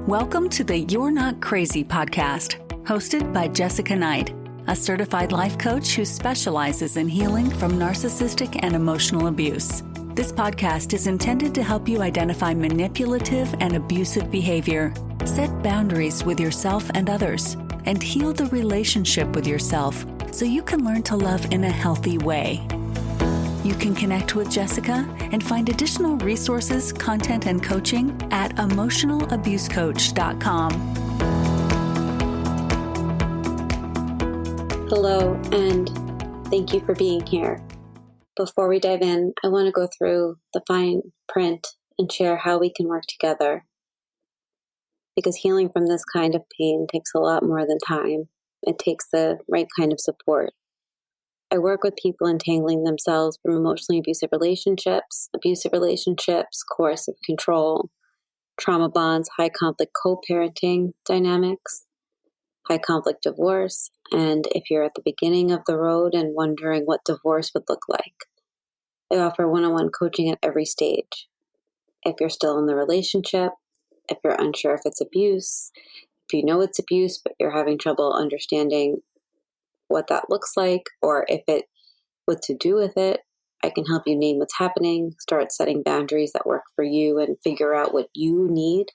Welcome to the You're Not Crazy podcast, hosted by Jessica Knight, a certified life coach who specializes in healing from narcissistic and emotional abuse. This podcast is intended to help you identify manipulative and abusive behavior, set boundaries with yourself and others, and heal the relationship with yourself so you can learn to love in a healthy way. You can connect with Jessica and find additional resources, content, and coaching at emotionalabusecoach.com. Hello, and thank you for being here. Before we dive in, I want to go through the fine print and share how we can work together. Because healing from this kind of pain takes a lot more than time. It takes the right kind of support. I work with people entangling themselves from emotionally abusive relationships, coercive control, trauma bonds, high conflict co-parenting dynamics, high conflict divorce, and if you're at the beginning of the road and wondering what divorce would look like. I offer one-on-one coaching at every stage. If you're still in the relationship, if you're unsure if it's abuse, if you know it's abuse but you're having trouble understanding what that looks like, or what to do with it, I can help you name what's happening, start setting boundaries that work for you, and figure out what you need.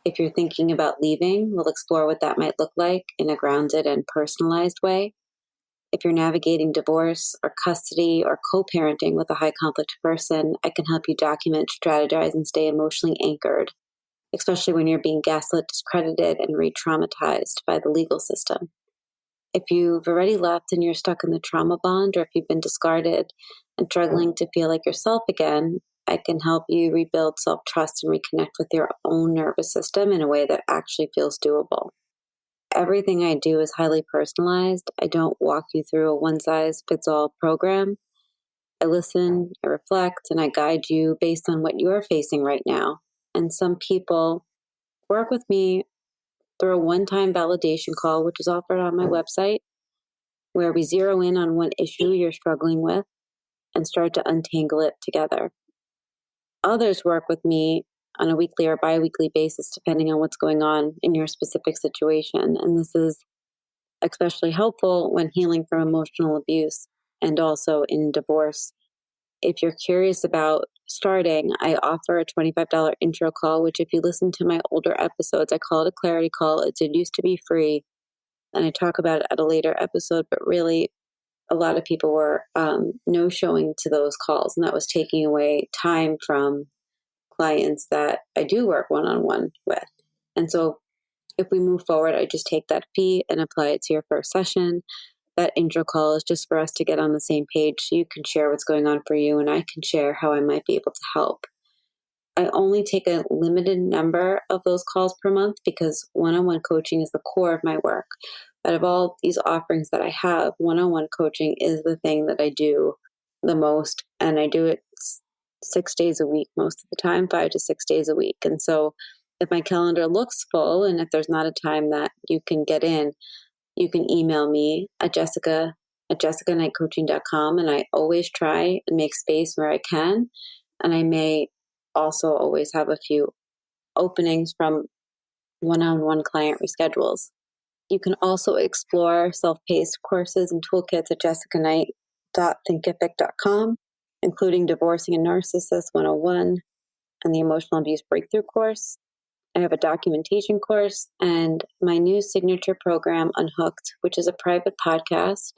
If you're thinking about leaving, we'll explore what that might look like in a grounded and personalized way. If you're navigating divorce or custody or co-parenting with a high conflict person, I can help you document, strategize, and stay emotionally anchored, especially when you're being gaslit, discredited, and re-traumatized by the legal system. If you've already left and you're stuck in the trauma bond, or if you've been discarded and struggling to feel like yourself again, I can help you rebuild self-trust and reconnect with your own nervous system in a way that actually feels doable. Everything I do is highly personalized. I don't walk you through a one-size-fits-all program. I listen, I reflect, and I guide you based on what you're facing right now. And some people work with me through a one-time validation call, which is offered on my website, where we zero in on one issue you're struggling with and start to untangle it together. Others work with me on a weekly or bi-weekly basis, depending on what's going on in your specific situation. And this is especially helpful when healing from emotional abuse and also in divorce. If you're curious about starting, I offer a $25 intro call, which if you listen to my older episodes, I call it a clarity call. It did used to be free, and I talk about it at a later episode, but really a lot of people were no-showing to those calls, and that was taking away time from clients that I do work one-on-one with. And so if we move forward, I just take that fee and apply it to your first session. That intro call is just for us to get on the same page so you can share what's going on for you and I can share how I might be able to help. I only take a limited number of those calls per month because one-on-one coaching is the core of my work. Out of all these offerings that I have, one-on-one coaching is the thing that I do the most, and I do it 6 days a week most of the time, 5 to 6 days a week. And so if my calendar looks full and if there's not a time that you can get in, you can email me at jessica@jessicaknightcoaching.com, and I always try and make space where I can. And I may also always have a few openings from one-on-one client reschedules. You can also explore self-paced courses and toolkits at jessicaknight.thinkific.com, including Divorcing a Narcissist 101 and the Emotional Abuse Breakthrough course. I have a documentation course and my new signature program, Unhooked, which is a private podcast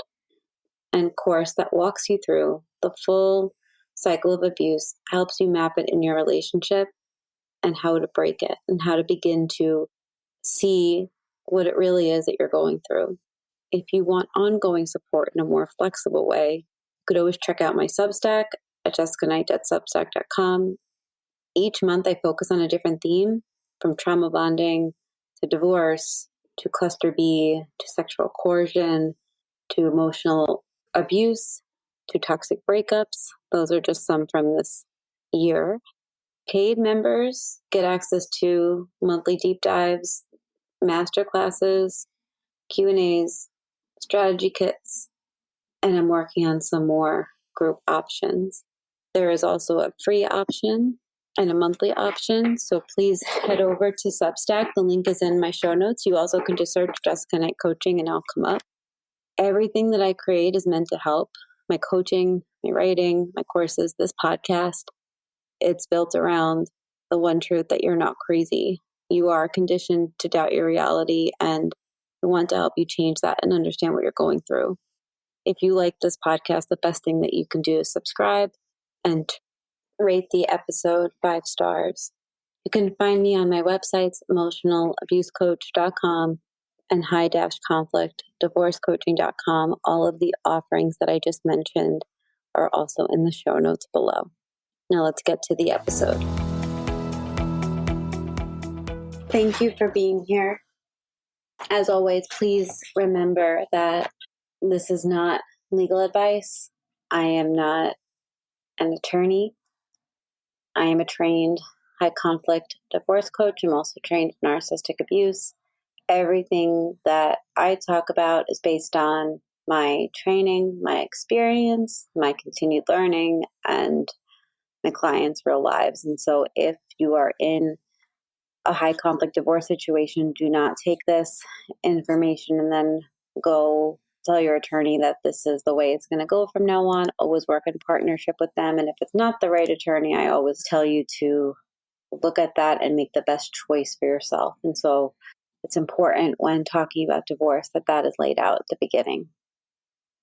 and course that walks you through the full cycle of abuse, helps you map it in your relationship and how to break it and how to begin to see what it really is that you're going through. If you want ongoing support in a more flexible way, you could always check out my Substack at jessicaknight.substack.com. Each month I focus on a different theme, from trauma bonding to divorce to cluster B to sexual coercion to emotional abuse to toxic breakups. Those are just some from this year. Paid members get access to monthly deep dives, master classes, Q&As, strategy kits, and I'm working on some more group options. There is also a free option and a monthly option. So please head over to Substack. The link is in my show notes. You also can just search Jessica Knight Coaching and I'll come up. Everything that I create is meant to help. My coaching, my writing, my courses, this podcast, it's built around the one truth that you're not crazy. You are conditioned to doubt your reality, and I want to help you change that and understand what you're going through. If you like this podcast, the best thing that you can do is subscribe and rate the episode 5 stars. You can find me on my websites, emotionalabusecoach.com and high-conflict divorcecoaching.com. All of the offerings that I just mentioned are also in the show notes below. Now let's get to the episode. Thank you for being here. As always, please remember that this is not legal advice. I am not an attorney. I am a trained high-conflict divorce coach. I'm also trained in narcissistic abuse. Everything that I talk about is based on my training, my experience, my continued learning, and my clients' real lives. And so if you are in a high conflict divorce situation, do not take this information and then go tell your attorney that this is the way it's going to go from now on. Always work in partnership with them. And if it's not the right attorney, I always tell you to look at that and make the best choice for yourself. And so it's important when talking about divorce that that is laid out at the beginning.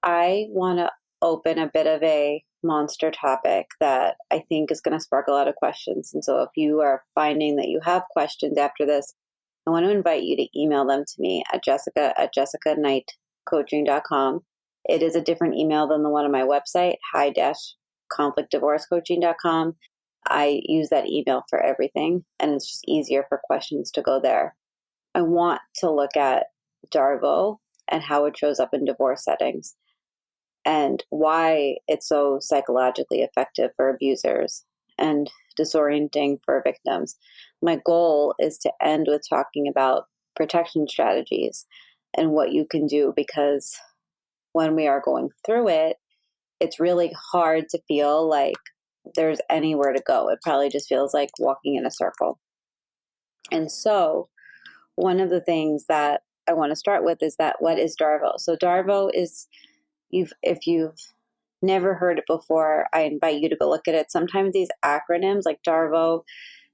I want to open a bit of a monster topic that I think is going to spark a lot of questions. And so if you are finding that you have questions after this, I want to invite you to email them to me at jessica@jessicaknightcoaching.com. It is a different email than the one on my website, high-conflictdivorcecoaching.com. I use that email for everything, and it's just easier for questions to go there. I want to look at DARVO and how it shows up in divorce settings and why it's so psychologically effective for abusers and disorienting for victims. My goal is to end with talking about protection strategies and what you can do, because when we are going through it, it's really hard to feel like there's anywhere to go. It probably just feels like walking in a circle. And so one of the things that I want to start with is that what is DARVO? So DARVO is, if you've never heard it before, I invite you to go look at it. Sometimes these acronyms like DARVO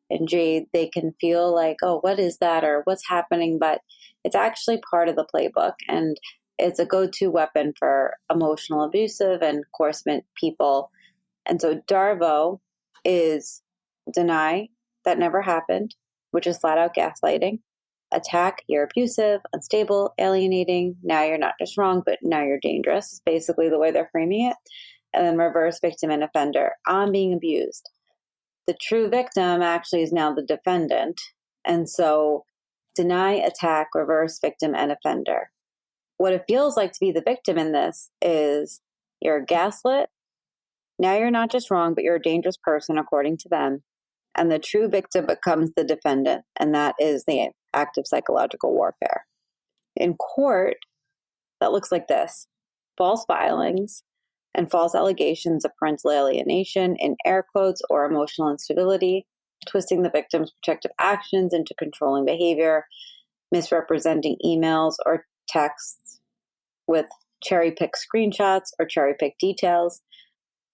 and JADE, they can feel like, oh, what is that or what's happening? But it's actually part of the playbook, and it's a go-to weapon for emotional abusive and coercement people. And so DARVO is deny, that never happened, which is flat out gaslighting. Attack, you're abusive, unstable, alienating. Now you're not just wrong, but now you're dangerous. It's basically the way they're framing it. And then reverse, victim, and offender. I'm being abused. The true victim actually is now the defendant. And so deny, attack, reverse, victim, and offender. What it feels like to be the victim in this is you're gaslit. Now you're not just wrong, but you're a dangerous person according to them. And the true victim becomes the defendant. And that is the act of psychological warfare. In court, that looks like this: false filings and false allegations of parental alienation, in air quotes, or emotional instability, twisting the victim's protective actions into controlling behavior, misrepresenting emails or texts with cherry-picked screenshots or cherry-picked details.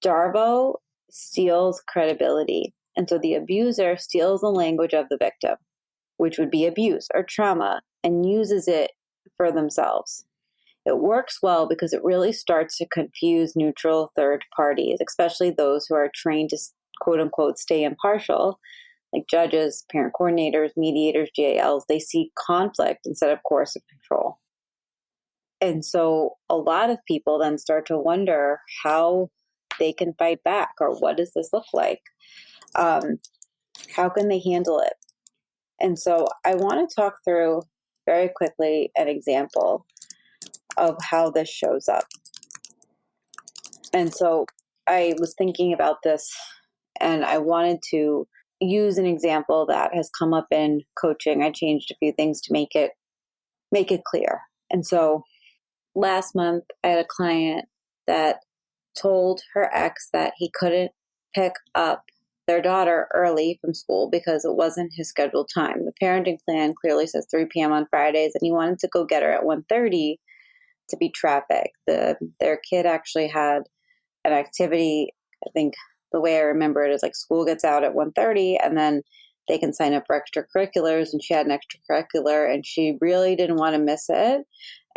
DARVO steals credibility. And so the abuser steals the language of the victim, which would be abuse or trauma, and uses it for themselves. It works well because it really starts to confuse neutral third parties, especially those who are trained to quote unquote stay impartial, like judges, parent coordinators, mediators, GALs. They see conflict instead of coercive control. And so a lot of people then start to wonder how they can fight back, or what does this look like? How can they handle it? And so I want to talk through very quickly an example of how this shows up. And so I was thinking about this, and I wanted to use an example that has come up in coaching. I changed a few things to make it clear. And so last month I had a client that told her ex that he couldn't pick up their daughter early from school because it wasn't his scheduled time. The parenting plan clearly says 3 p.m. on Fridays, and he wanted to go get her at 1:30 to beat traffic. Their kid actually had an activity. I think the way I remember it is like school gets out at 1:30 and then they can sign up for extracurriculars, and she had an extracurricular and she really didn't want to miss it.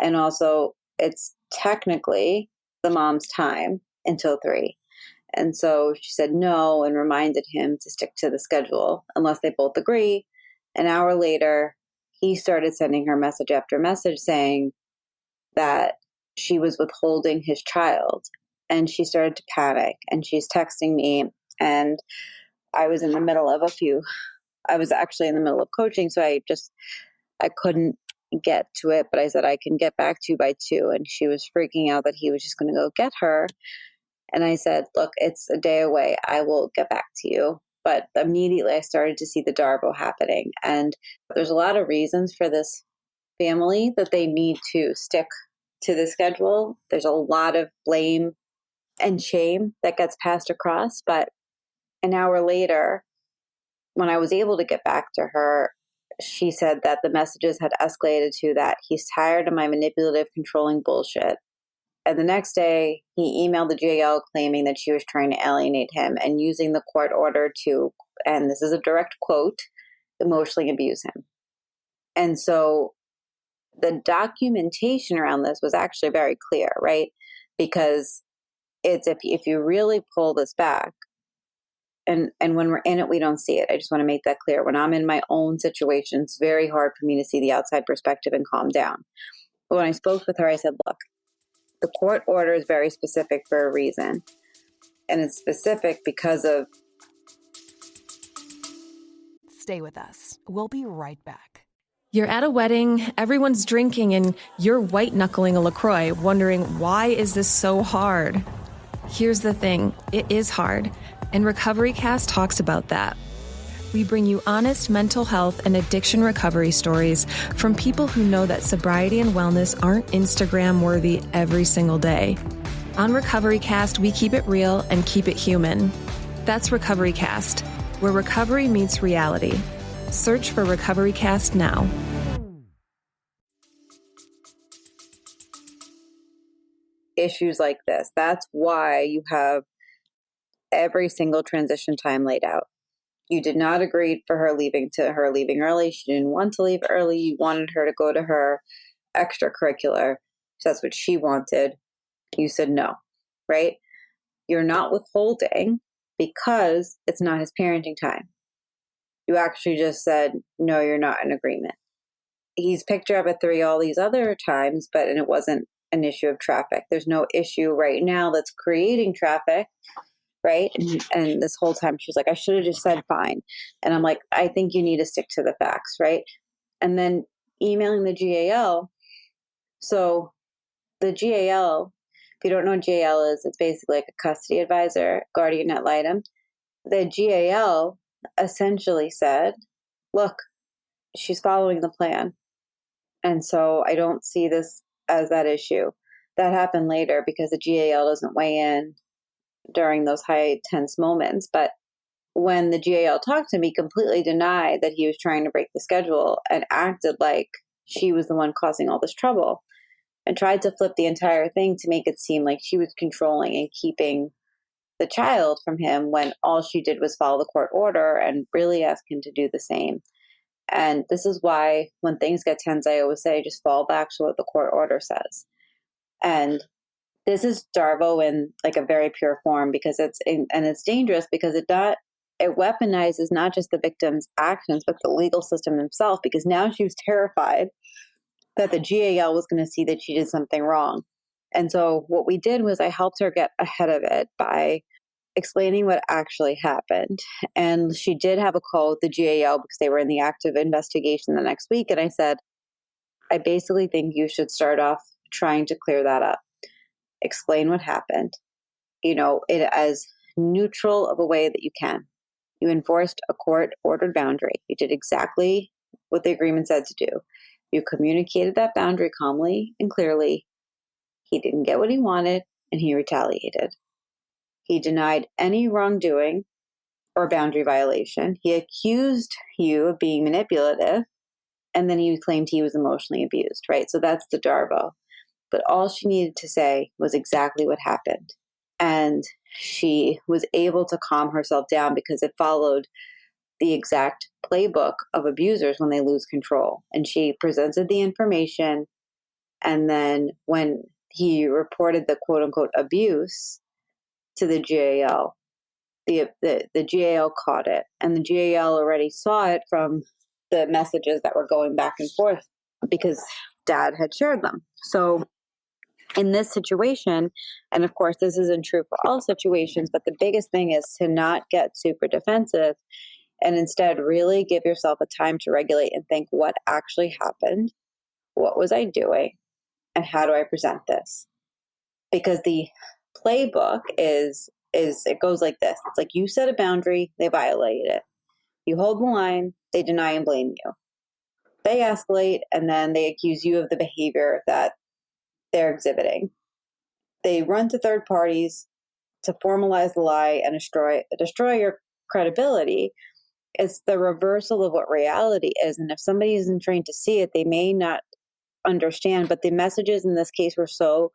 And also it's technically the mom's time until 3. And so she said no and reminded him to stick to the schedule unless they both agree. An hour later, he started sending her message after message saying that she was withholding his child. And she started to panic, and she's texting me, and I was actually in the middle of coaching. So I couldn't get to it, but I said, I can get back to you by 2. And she was freaking out that he was just going to go get her. And I said, look, it's a day away. I will get back to you. But immediately I started to see the DARVO happening. And there's a lot of reasons for this family that they need to stick to the schedule. There's a lot of blame and shame that gets passed across. But an hour later, when I was able to get back to her, she said that the messages had escalated to that he's tired of my manipulative, controlling bullshit. And the next day, he emailed the GAL claiming that she was trying to alienate him and using the court order to, and this is a direct quote, emotionally abuse him. And so the documentation around this was actually very clear, right? Because it's if you really pull this back, and when we're in it, we don't see it. I just want to make that clear. When I'm in my own situation, it's very hard for me to see the outside perspective and calm down. But when I spoke with her, I said, look, the court order is very specific for a reason. And it's specific because of... Stay with us. We'll be right back. You're at a wedding, everyone's drinking, and you're white-knuckling a LaCroix, wondering, why is this so hard? Here's the thing, it is hard, and Recovery Cast talks about that. We bring you honest mental health and addiction recovery stories from people who know that sobriety and wellness aren't Instagram-worthy every single day. On Recovery Cast, we keep it real and keep it human. That's Recovery Cast, where recovery meets reality. Search for Recovery Cast now. Issues like this. That's why you have every single transition time laid out. You did not agree for her leaving early. She didn't want to leave early. You wanted her to go to her extracurricular. That's what she wanted. You said no, right? You're not withholding because it's not his parenting time. You actually just said, no, you're not in agreement. He's picked her up at 3 all these other times, and it wasn't an issue of traffic. There's no issue right now that's creating traffic, right? And this whole time she's like, I should have just said fine. And I'm like, I think you need to stick to the facts, right? And then emailing the GAL. So the GAL, if you don't know what GAL is, it's basically like a custody advisor, guardian ad litem. The GAL essentially said, look, she's following the plan. And so I don't see this as that issue. That happened later because the GAL doesn't weigh in during those high tense moments. But when the GAL talked to me, completely denied that he was trying to break the schedule and acted like she was the one causing all this trouble and tried to flip the entire thing to make it seem like she was controlling and keeping the child from him when all she did was follow the court order and really ask him to do the same. And this is why when things get tense, I always say, just fall back to what the court order says. And this is DARVO in like a very pure form because it's dangerous because it weaponizes not just the victim's actions, but the legal system himself, because now she was terrified that the GAL was going to see that she did something wrong. And so what we did was I helped her get ahead of it by explaining what actually happened. And she did have a call with the GAL because they were in the active investigation the next week. And I said, I basically think you should start off trying to clear that up. Explain what happened, it as neutral of a way that you can. You enforced a court-ordered boundary. You did exactly what the agreement said to do. You communicated that boundary calmly and clearly. He didn't get what he wanted, and he retaliated. He denied any wrongdoing, or boundary violation. He accused you of being manipulative, and then he claimed he was emotionally abused, right? So that's the DARVO. But all she needed to say was exactly what happened. And she was able to calm herself down because it followed the exact playbook of abusers when they lose control. And she presented the information. And then when he reported the quote unquote abuse to the GAL, the GAL caught it. And the GAL already saw it from the messages that were going back and forth because dad had shared them. So in this situation, and of course, this isn't true for all situations, but the biggest thing is to not get super defensive and instead really give yourself a time to regulate and think what actually happened, what was I doing, and how do I present this? Because the playbook is it goes like this. It's like you set a boundary, they violate it. You hold the line, they deny and blame you. They escalate, and then they accuse you of the behavior that they're exhibiting. They run to third parties to formalize the lie and destroy your credibility. It's the reversal of what reality is. And if somebody isn't trained to see it, they may not understand. But the messages in this case were so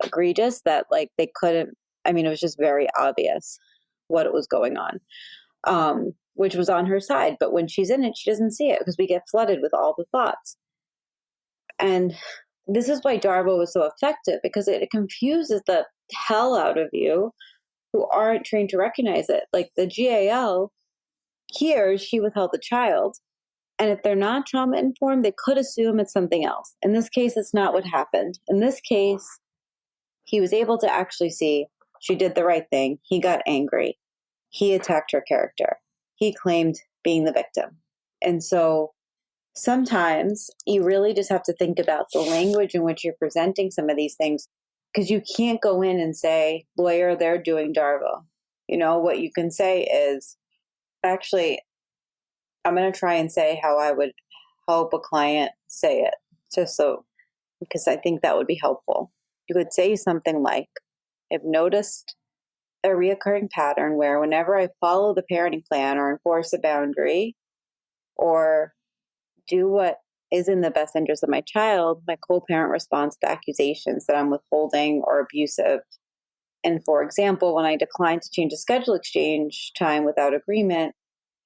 egregious that like they couldn't, I mean, it was just very obvious what was going on, which was on her side. But when she's in it, she doesn't see it because we get flooded with all the thoughts. And this is why DARVO is so effective, because it confuses the hell out of you who aren't trained to recognize it. Like the GAL here, she withheld the child. And if they're not trauma informed, they could assume it's something else. In this case, it's not what happened. In this case, he was able to actually see she did the right thing. He got angry. He attacked her character. He claimed being the victim. And so sometimes you really just have to think about the language in which you're presenting some of these things, because you can't go in and say, lawyer, they're doing DARVO. You know, what you can say is, actually, I'm going to try and say how I would help a client say it, just so, because I think that would be helpful. You could say something like, I've noticed a reoccurring pattern where whenever I follow the parenting plan or enforce a boundary or do what is in the best interest of my child, my co-parent responds to accusations that I'm withholding or abusive. And for example, when I declined to change a schedule exchange time without agreement,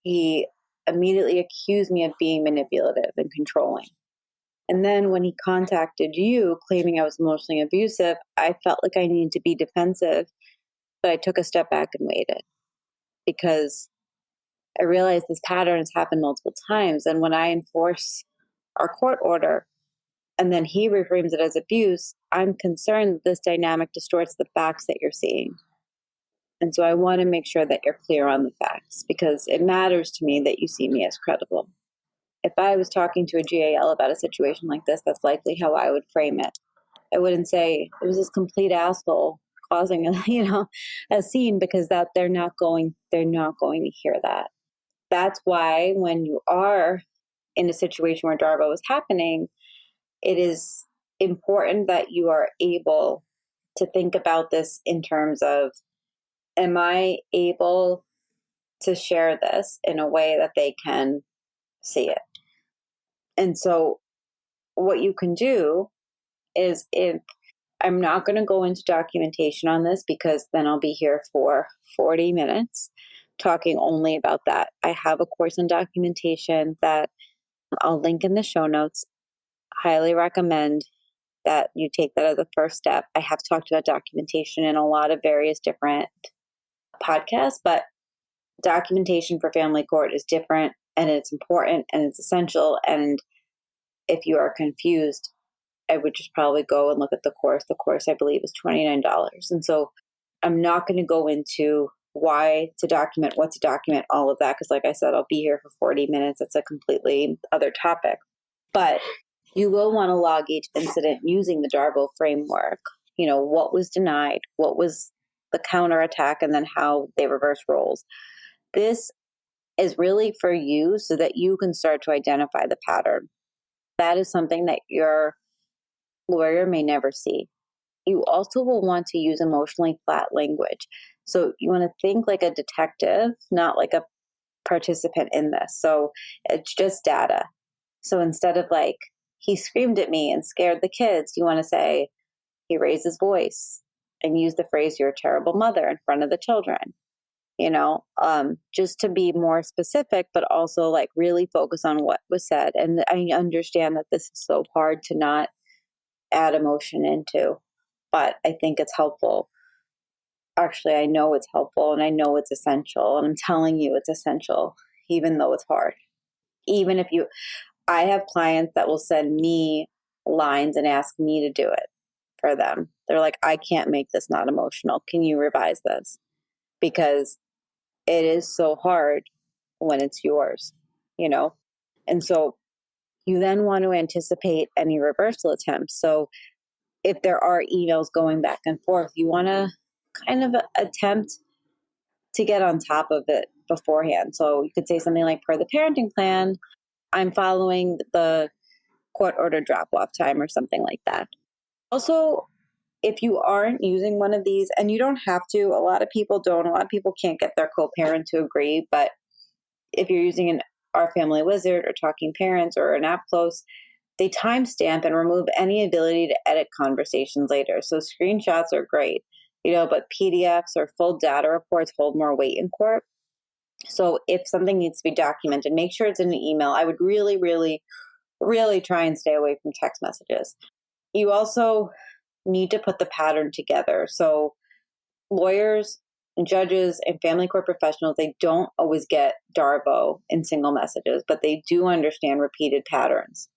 he immediately accused me of being manipulative and controlling. And then when he contacted you claiming I was emotionally abusive, I felt like I needed to be defensive, but I took a step back and waited because I realized this pattern has happened multiple times. And when I enforce our court order and then he reframes it as abuse, I'm concerned that this dynamic distorts the facts that you're seeing. And so I want to make sure that you're clear on the facts because it matters to me that you see me as credible. If I was talking to a GAL about a situation like this, that's likely how I would frame it. I wouldn't say it was this complete asshole causing a scene, because that they're not going to hear that. That's why when you are in a situation where DARVO is happening, it is important that you are able to think about this in terms of, am I able to share this in a way that they can see it? And so what you can do is, if I'm not going to go into documentation on this because then I'll be here for 40 minutes talking only about that. I have a course in documentation that I'll link in the show notes. Highly recommend that you take that as a first step. I have talked about documentation in a lot of various different podcasts, but documentation for family court is different and it's important and it's essential. And if you are confused, I would just probably go and look at the course. The course, I believe, is $29. And so I'm not going to go into why to document, what to document, all of that, because like I said, I'll be here for 40 minutes. It's a completely other topic. But you will want to log each incident using the DARVO framework. You know, what was denied, what was the counterattack, and then how they reverse roles. This is really for you so that you can start to identify the pattern. That is something that your lawyer may never see. You also will want to use emotionally flat language. So you want to think like a detective, not like a participant in this. So it's just data. So instead of like, he screamed at me and scared the kids, you want to say, he raised his voice, and use the phrase, you're a terrible mother, in front of the children, just to be more specific, but also like really focus on what was said. And I understand that this is so hard to not add emotion into, but I think it's helpful. Actually, I know it's helpful, and I know it's essential, and I'm telling you it's essential, even though it's hard. I have clients that will send me lines and ask me to do it for them. They're like, I can't make this not emotional. Can you revise this? Because it is so hard when it's yours, And so you then want to anticipate any reversal attempts. So if there are emails going back and forth, you want to kind of attempt to get on top of it beforehand. So you could say something like, per the parenting plan, I'm following the court order drop-off time, or something like that. Also, if you aren't using one of these, and you don't have to, a lot of people don't, a lot of people can't get their co-parent to agree, but if you're using an Our Family Wizard or Talking Parents or an app close, they timestamp and remove any ability to edit conversations later. So screenshots are great, but PDFs or full data reports hold more weight in court. So if something needs to be documented, make sure it's in an email. I would really, really, really try and stay away from text messages. You also need to put the pattern together. So lawyers and judges and family court professionals, they don't always get DARVO in single messages, but they do understand repeated patterns.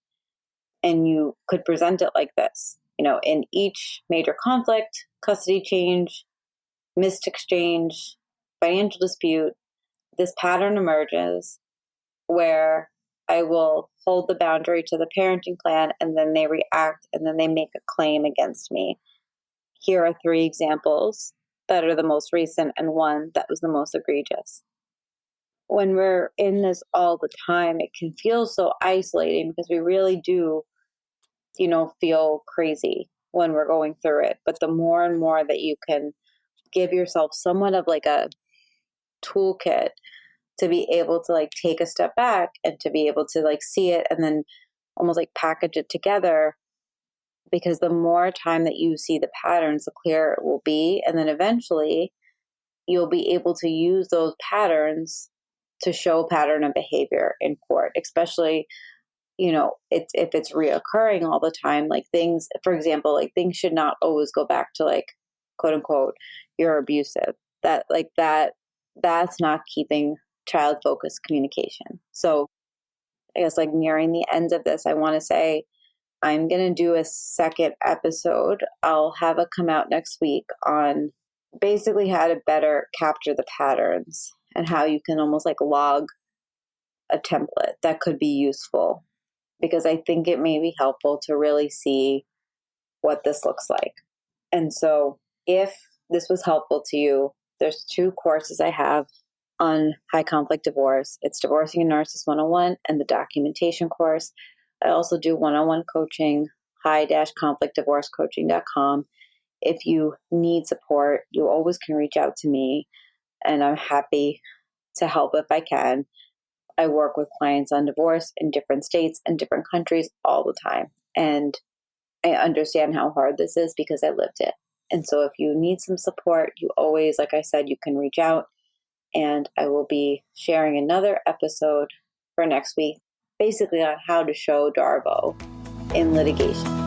And you could present it like this, in each major conflict, custody change, missed exchange, financial dispute, this pattern emerges where I will hold the boundary to the parenting plan, and then they react, and then they make a claim against me. Here are 3 examples that are the most recent and one that was the most egregious. When we're in this all the time, it can feel so isolating because we really do, feel crazy when we're going through it. But the more and more that you can give yourself somewhat of like a toolkit to be able to like take a step back and to be able to like see it and then almost like package it together, because the more time that you see the patterns, the clearer it will be. And then eventually you'll be able to use those patterns to show pattern of behavior in court, especially, if it's reoccurring all the time, like things, for example, like things should not always go back to like, quote unquote, you're abusive. That's not keeping child focused communication. So I guess like nearing the end of this, I want to say I'm going to do a second episode. I'll have it come out next week on basically how to better capture the patterns and how you can almost like log a template that could be useful, because I think it may be helpful to really see what this looks like. And so if this was helpful to you, there's 2 courses I have on high conflict divorce. It's Divorcing a Narcissist 101 and the documentation course. I also do one-on-one coaching, high-conflictdivorcecoaching.com. If you need support, you always can reach out to me, and I'm happy to help if I can. I work with clients on divorce in different states and different countries all the time. And I understand how hard this is because I lived it. And so if you need some support, you always, like I said, you can reach out, and I will be sharing another episode for next week, basically on how to show DARVO in litigation.